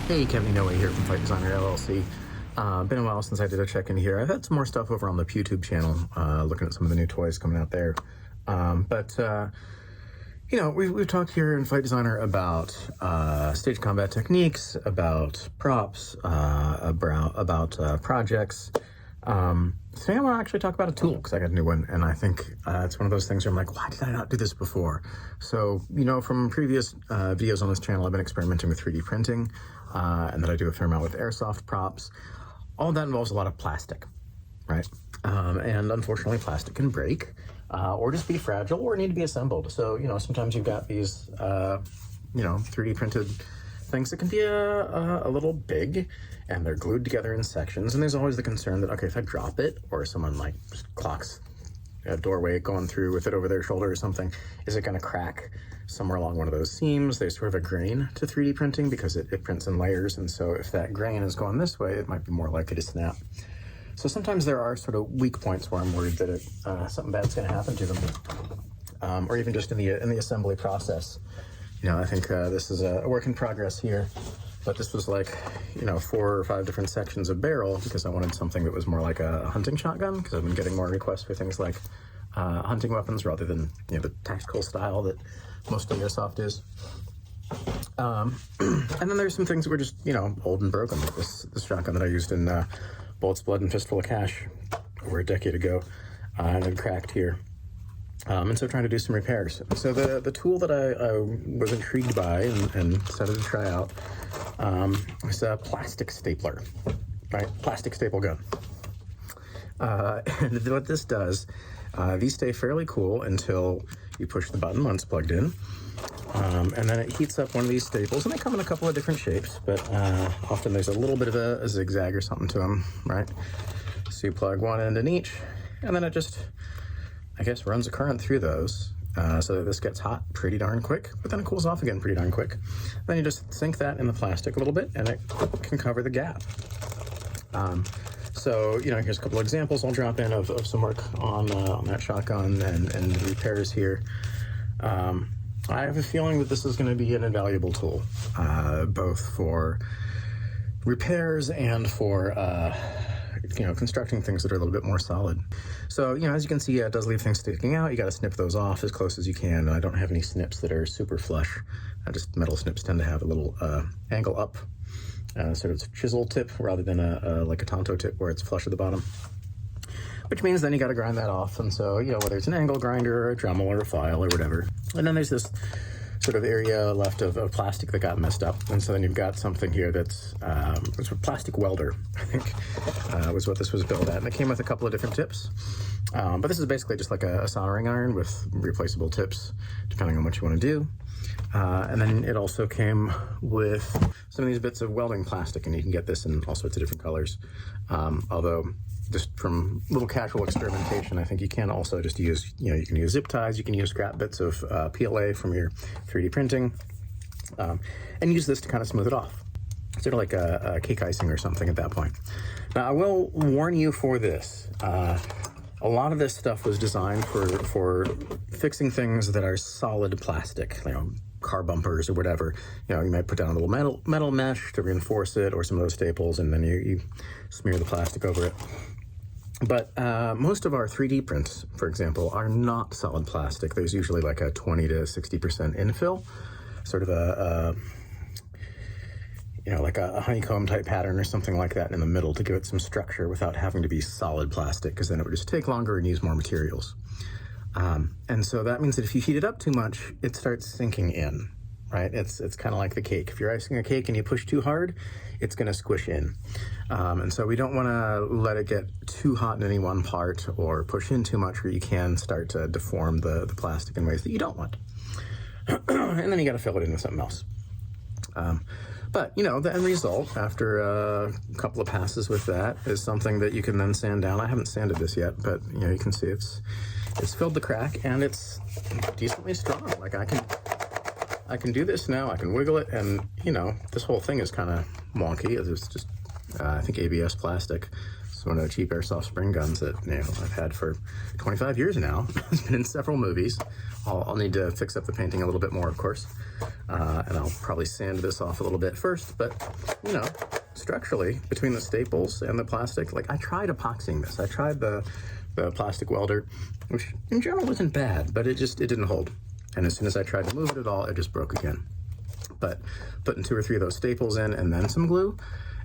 Hey, Kevin Inoue here from Fight Designer LLC. Been a while since I did a check-in here. I've had some more stuff over on the YouTube channel, looking at some of the new toys coming out there. You know, we've talked here in Fight Designer about stage combat techniques, about props, about projects. Today I want to actually talk about a tool, because I got a new one, and I think it's one of those things where I'm like, why did I not do this before? So, you know, from previous videos on this channel, I've been experimenting with 3D printing, and then I do a fair amount with airsoft props. All that involves a lot of plastic, right? And unfortunately, plastic can break, or just be fragile, or need to be assembled. So, you know, sometimes you've got these, you know, 3D printed things that can be a little big, and they're glued together in sections, and there's always the concern that, okay, if I drop it, or someone like just clocks a doorway going through with it over their shoulder or something, is it going to crack somewhere along one of those seams? There's sort of a grain to 3D printing because it prints in layers, and so if that grain is going this way, it might be more likely to snap. So sometimes there are sort of weak points where I'm worried that something bad's going to happen to them, or even just in the assembly process. You know, I think this is a work in progress here, but this was like, you know, 4 or 5 different sections of barrel because I wanted something that was more like a hunting shotgun, because I've been getting more requests for things like hunting weapons rather than, you know, the tactical style that most of airsoft is. And then there's some things that were just, you know, old and broken, like this shotgun that I used in Bullets, Blood, and Fistful of Cash over a decade ago, and it cracked here. And so trying to do some repairs. So the tool that I was intrigued by and decided to try out is a plastic stapler, right? Plastic staple gun. And what this does, these stay fairly cool until you push the button once plugged in. And then it heats up one of these staples, and they come in a couple of different shapes, but often there's a little bit of a zigzag or something to them, right? So you plug one end in each, and then it just, I guess, runs a current through those, so that this gets hot pretty darn quick, but then it cools off again pretty darn quick. Then you just sink that in the plastic a little bit, and it can cover the gap. So, you know, here's a couple of examples I'll drop in of some work on that shotgun and repairs here. I have a feeling that this is going to be an invaluable tool, both for repairs and for you know, constructing things that are a little bit more solid. So, you know, as you can see, it does leave things sticking out. You got to snip those off as close as you can. I don't have any snips that are super flush. Just metal snips tend to have a little angle up, sort of chisel tip rather than like a Tonto tip where it's flush at the bottom. Which means then you got to grind that off. And so, you know, whether it's an angle grinder or a Dremel or a file or whatever. And then there's this sort of area left of plastic that got messed up. And so then you've got something here that's it's a plastic welder, I think, was what this was built at. And it came with a couple of different tips. But this is basically just like a soldering iron with replaceable tips, depending on what you want to do. And then it also came with some of these bits of welding plastic, and you can get this in all sorts of different colors. Although, just from little casual experimentation, I think you can also just use, you know, you can use zip ties, you can use scrap bits of PLA from your 3D printing, and use this to kind of smooth it off. Sort of like a cake icing or something at that point. Now, I will warn you for this. A lot of this stuff was designed for fixing things that are solid plastic, you know, car bumpers or whatever. You know, you might put down a little metal mesh to reinforce it, or some of those staples, and then you smear the plastic over it. But most of our 3D prints, for example, are not solid plastic. There's usually like a 20 to 60% infill, sort of a you know, like a honeycomb type pattern or something like that in the middle to give it some structure without having to be solid plastic, because then it would just take longer and use more materials. And so that means that if you heat it up too much, it starts sinking in, right? It's kind of like the cake. If you're icing a cake and you push too hard, it's going to squish in. And so we don't want to let it get too hot in any one part or push in too much where you can start to deform the plastic in ways that you don't want. And then you got to fill it in with something else. But, you know, the end result after a couple of passes with that is something that you can then sand down. I haven't sanded this yet, but, you know, you can see it's filled the crack, and it's decently strong. Like, I can do this now. I can wiggle it, and, you know, this whole thing is kind of wonky. It's just, I think, ABS plastic. It's one of the cheap airsoft spring guns that, you know, I've had for 25 years now. It's been in several movies. I'll need to fix up the painting a little bit more, of course. And I'll probably sand this off a little bit first, but you know, structurally, between the staples and the plastic, like I tried epoxying this. I tried the plastic welder, which in general isn't bad, but it didn't hold. And as soon as I tried to move it at all, it just broke again. But putting 2 or 3 of those staples in and then some glue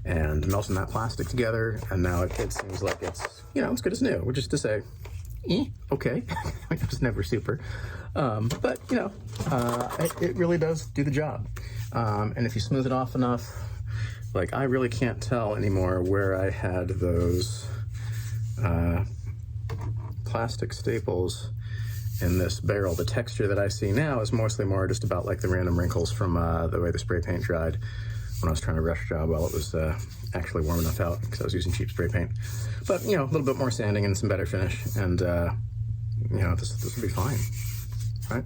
and melting that plastic together, and now it seems like it's, you know, it's good as new, which is to say, okay. It was never super. But, you know, it really does do the job. And if you smooth it off enough, like I really can't tell anymore where I had those plastic staples in this barrel. The texture that I see now is mostly more just about like the random wrinkles from the way the spray paint dried when I was trying to rush a job while it was actually warm enough out, because I was using cheap spray paint. But, you know, a little bit more sanding and some better finish, and, you know, this will be fine, right?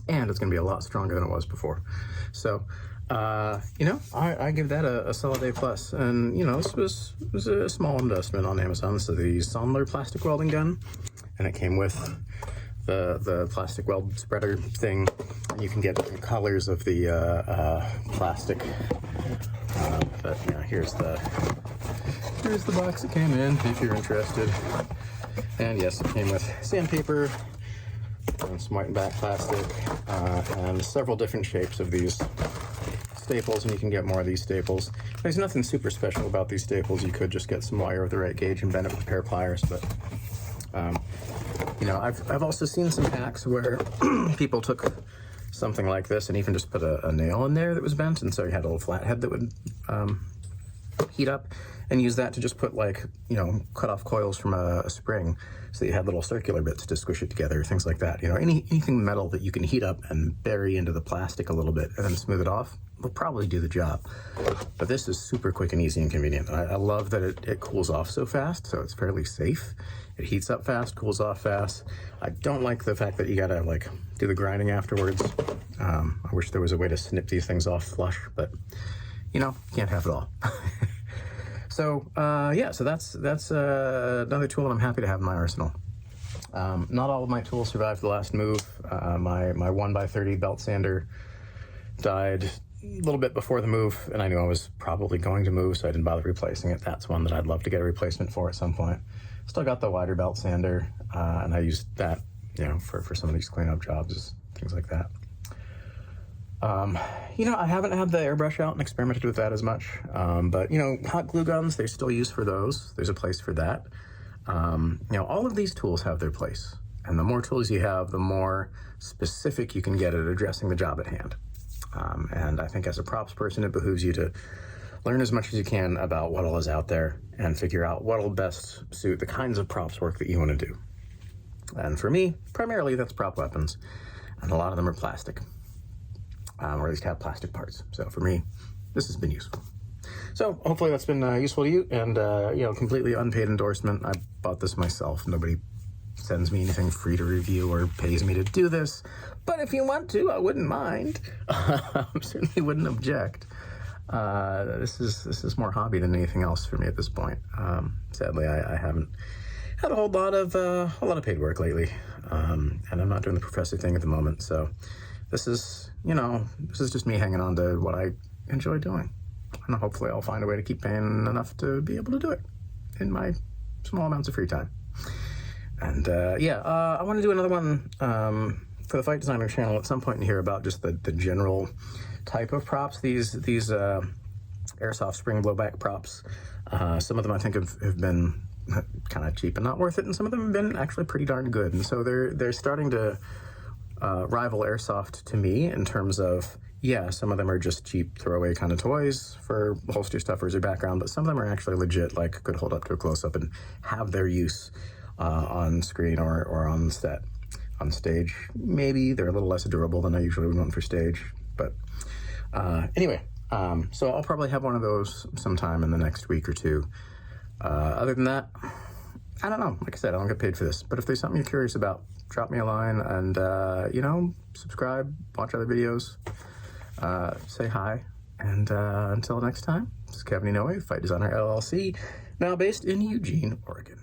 And it's going to be a lot stronger than it was before. So, you know, I give that a solid A+. And, you know, this was a small investment on Amazon. This is the Sondler plastic welding gun, and it came with the plastic weld spreader thing. And you can get different colors of the plastic. But yeah, here's the box it came in, if you're interested. And yes, it came with sandpaper and some white and black plastic, and several different shapes of these staples, and you can get more of these staples. There's nothing super special about these staples. You could just get some wire with the right gauge and bend it with a pair of pliers, but you know, I've also seen some hacks where people took something like this and even just put a nail in there that was bent, and so you had a little flathead that would heat up, and use that to just put, like, you know, cut off coils from a spring, so that you had little circular bits to squish it together, things like that. You know, anything metal that you can heat up and bury into the plastic a little bit and then smooth it off will probably do the job. But this is super quick and easy and convenient. I love that it cools off so fast, so it's fairly safe. It heats up fast, cools off fast. I don't like the fact that you gotta, like, do the grinding afterwards. I wish there was a way to snip these things off flush, but, you know, can't have it all. So, yeah, so that's another tool that I'm happy to have in my arsenal. Not all of my tools survived the last move. My 1x30 belt sander died a little bit before the move, and I knew I was probably going to move, so I didn't bother replacing it. That's one that I'd love to get a replacement for at some point. Still got the wider belt sander, and I used that, you know, for some of these cleanup jobs, things like that. You know, I haven't had the airbrush out and experimented with that as much, but, you know, hot glue guns, they're still used for those. There's a place for that. You know, all of these tools have their place, and the more tools you have, the more specific you can get at addressing the job at hand. And I think as a props person, it behooves you to learn as much as you can about what all is out there and figure out what will best suit the kinds of props work that you want to do. And for me, primarily that's prop weapons, and a lot of them are plastic. Or at least have plastic parts. So for me, this has been useful. So hopefully that's been useful to you, and you know, completely unpaid endorsement. I bought this myself. Nobody sends me anything free to review or pays me to do this. But if you want to, I wouldn't mind. I certainly wouldn't object. This is more hobby than anything else for me at this point. Sadly, I haven't had a whole lot of paid work lately, and I'm not doing the professor thing at the moment. So this is, you know, this is just me hanging on to what I enjoy doing. And hopefully I'll find a way to keep paying enough to be able to do it in my small amounts of free time. And yeah, I want to do another one for the Fight Designer channel at some point in here about just the general type of props. These airsoft spring blowback props. Some of them I think have been kind of cheap and not worth it, and some of them have been actually pretty darn good. And so they're starting to rival airsoft to me in terms of, yeah, some of them are just cheap throwaway kind of toys for holster stuffers or background, but some of them are actually legit, like could hold up to a close-up and have their use on screen or on set. On stage, maybe they're a little less durable than I usually would want for stage, but anyway, so I'll probably have one of those sometime in the next week or two. Other than that, I don't know. Like I said, I don't get paid for this, but if there's something you're curious about, drop me a line, and you know, subscribe, watch other videos, say hi, and until next time, this is Kevin Inoue, Fight Designer LLC, now based in Eugene, Oregon.